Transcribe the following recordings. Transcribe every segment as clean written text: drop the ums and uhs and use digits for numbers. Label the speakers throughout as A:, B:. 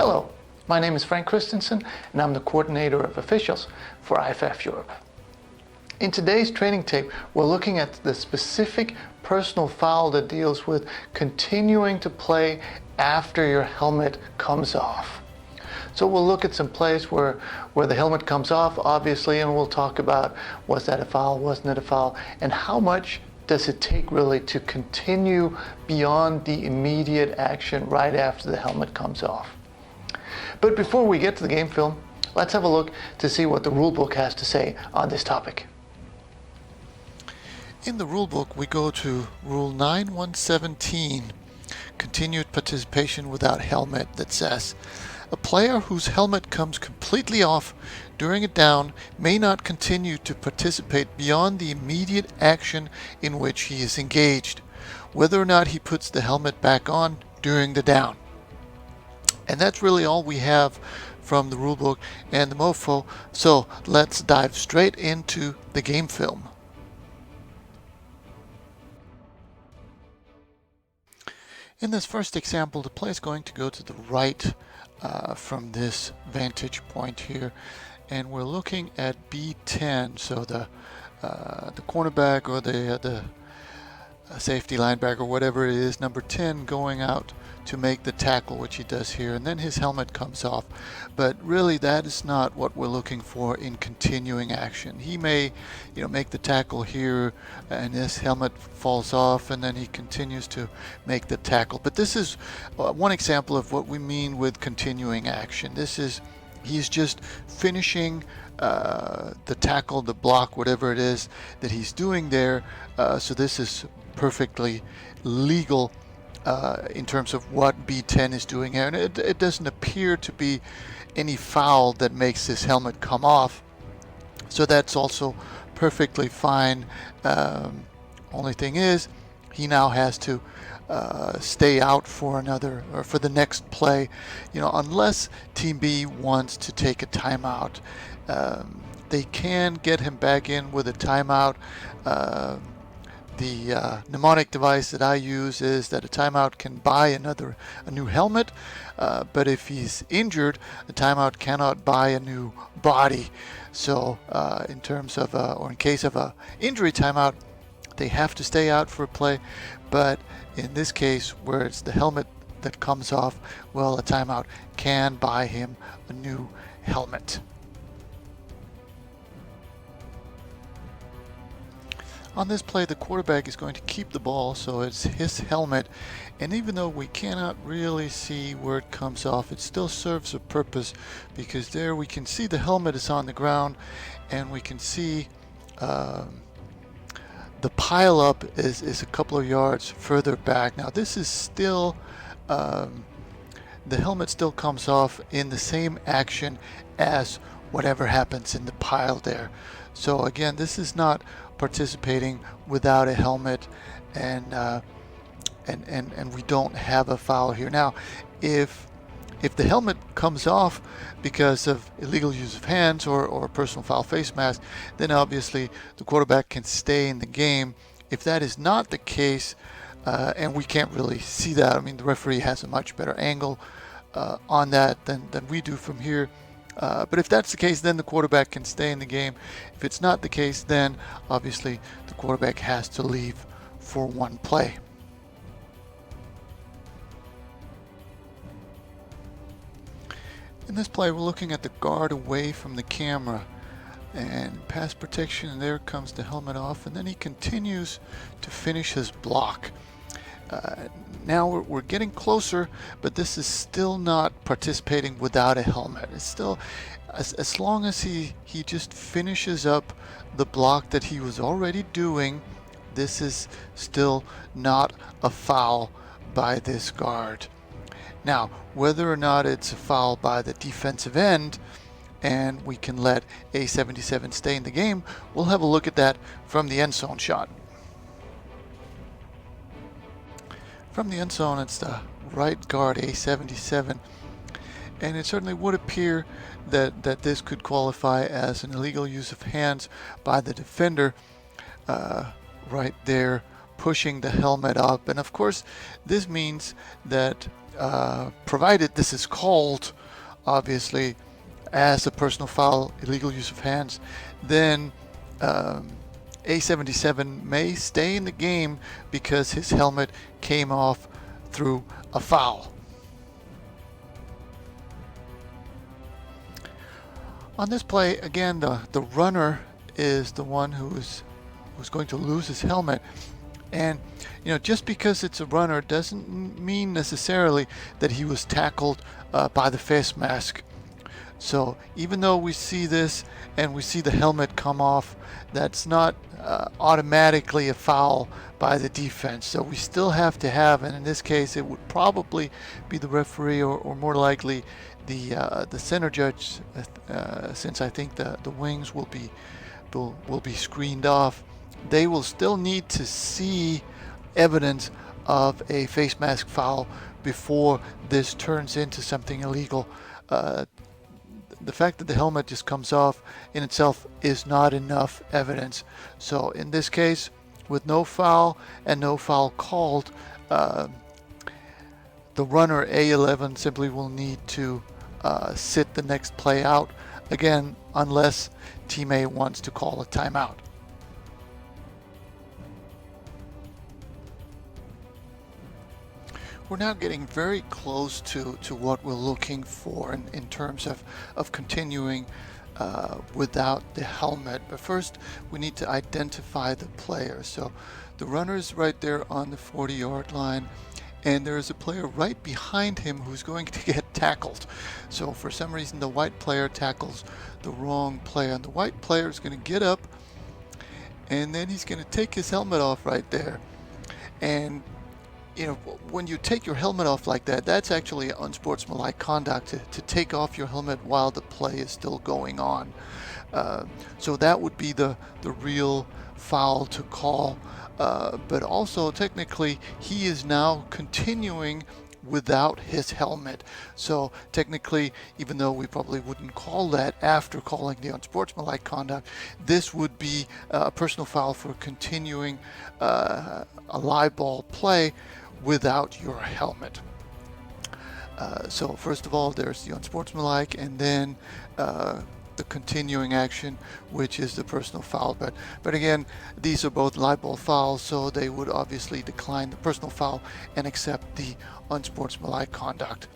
A: Hello, my name is Frank Christensen and I'm the coordinator of officials for IFAF Europe. In today's training tape, we're looking at the specific personal foul that deals with continuing to play after your helmet comes off. So we'll look at some plays where the helmet comes off, obviously, and we'll talk about was that a foul, wasn't it a foul, and how much does it take really to continue beyond the immediate action right after the helmet comes off. But before we get to the game film, let's have a look to see what the rulebook has to say on this topic.
B: In the rulebook, we go to Rule 9.117, continued participation without helmet, that says, a player whose helmet comes completely off during a down may not continue to participate beyond the immediate action in which he is engaged, whether or not he puts the helmet back on during the down. And that's really all we have from the rulebook and the MOFO, so let's dive straight into the game film. In this first example, the play is going to go to the right from this vantage point here, and we're looking at B10, so the cornerback or the safety linebacker, whatever it is, number 10, going out to make the tackle, which he does here, and then his helmet comes off. But really, that is not what we're looking for in continuing action. He may, make the tackle here, and his helmet falls off, and then he continues to make the tackle. But this is one example of what we mean with continuing action. He's just finishing the tackle, the block, whatever it is that he's doing there. So this is perfectly legal in terms of what B10 is doing here. And it doesn't appear to be any foul that makes his helmet come off. So that's also perfectly fine. Only thing is, he now has to stay out for the next play, unless Team B wants to take a timeout. They can get him back in with a timeout. The mnemonic device that I use is that a timeout can buy a new helmet, but if he's injured, a timeout cannot buy a new body. So in terms of or in case of a injury timeout, they have to stay out for a play. But in this case, where it's the helmet that comes off, well, a timeout can buy him a new helmet. On this play, the quarterback is going to keep the ball, so it's his helmet. And even though we cannot really see where it comes off, it still serves a purpose, because there we can see the helmet is on the ground, and we can see the pile up is a couple of yards further back. Now this is still, the helmet still comes off in the same action as whatever happens in the pile there. So again, this is not participating without a helmet, and we don't have a foul here. Now, if the helmet comes off because of illegal use of hands or personal foul face mask, then obviously the quarterback can stay in the game. If that is not the case, and we can't really see that, I mean, the referee has a much better angle on that than we do from here. But if that's the case, then the quarterback can stay in the game. If it's not the case, then obviously the quarterback has to leave for one play. In this play, we're looking at the guard away from the camera, and pass protection, and there comes the helmet off, and then he continues to finish his block. Now we're getting closer, but this is still not participating without a helmet. It's still, as long as he just finishes up the block that he was already doing, this is still not a foul by this guard. Now, whether or not it's a foul by the defensive end, and we can let A77 stay in the game, we'll have a look at that from the end zone shot. From the end zone, it's the right guard, A77, and it certainly would appear that this could qualify as an illegal use of hands by the defender right there pushing the helmet up. And of course, this means that provided this is called, obviously, as a personal foul, illegal use of hands, then A77 may stay in the game because his helmet came off through a foul. On this play, again, the runner is the one who's going to lose his helmet. And just because it's a runner doesn't mean necessarily that he was tackled by the face mask. So even though we see this and we see the helmet come off, that's not automatically a foul by the defense. So we still have to have, and in this case it would probably be the referee or more likely the center judge, since I think the wings will be screened off. They will still need to see evidence of a face mask foul before this turns into something illegal. The fact that the helmet just comes off in itself is not enough evidence. So in this case, with no foul and no foul called, the runner A11 simply will need to sit the next play out, again, unless Team A wants to call a timeout. We're now getting very close to what we're looking for in terms of continuing without the helmet. But first, we need to identify the player. So the runner's right there on the 40-yard line, and there is a player right behind him who's going to get tackled. So for some reason, the white player tackles the wrong player, and the white player is going to get up, and then he's going to take his helmet off right there. And when you take your helmet off like that, that's actually unsportsmanlike conduct to take off your helmet while the play is still going on. So that would be the real foul to call. But also, technically, he is now continuing without his helmet. So technically, even though we probably wouldn't call that after calling the unsportsmanlike conduct, this would be a personal foul for continuing a live ball play without your helmet. So first of all, there's the unsportsmanlike, and then the continuing action, which is the personal foul. But again, these are both live ball fouls, so they would obviously decline the personal foul and accept the unsportsmanlike conduct.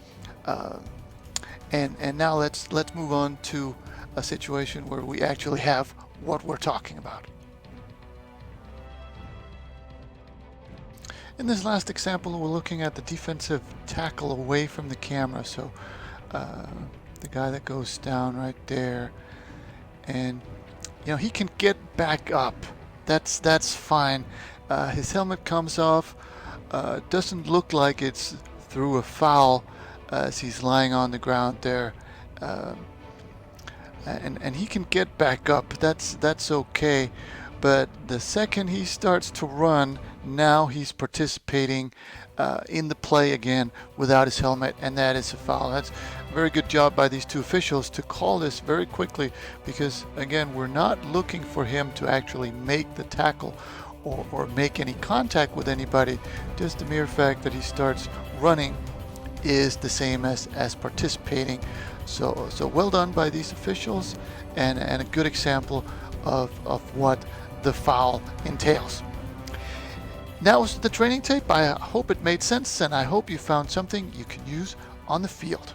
B: And now let's move on to a situation where we actually have what we're talking about. In this last example, we're looking at the defensive tackle away from the camera. So the guy that goes down right there, and he can get back up. That's fine. His helmet comes off. Doesn't look like it's through a foul as he's lying on the ground there, and he can get back up. That's okay. But the second he starts to run, now he's participating in the play again without his helmet, and that is a foul. That's a very good job by these two officials to call this very quickly, because again, we're not looking for him to actually make the tackle or make any contact with anybody. Just the mere fact that he starts running is the same as participating. So well done by these officials, and a good example of what the foul entails. That was the training tape. I hope it made sense, and I hope you found something you can use on the field.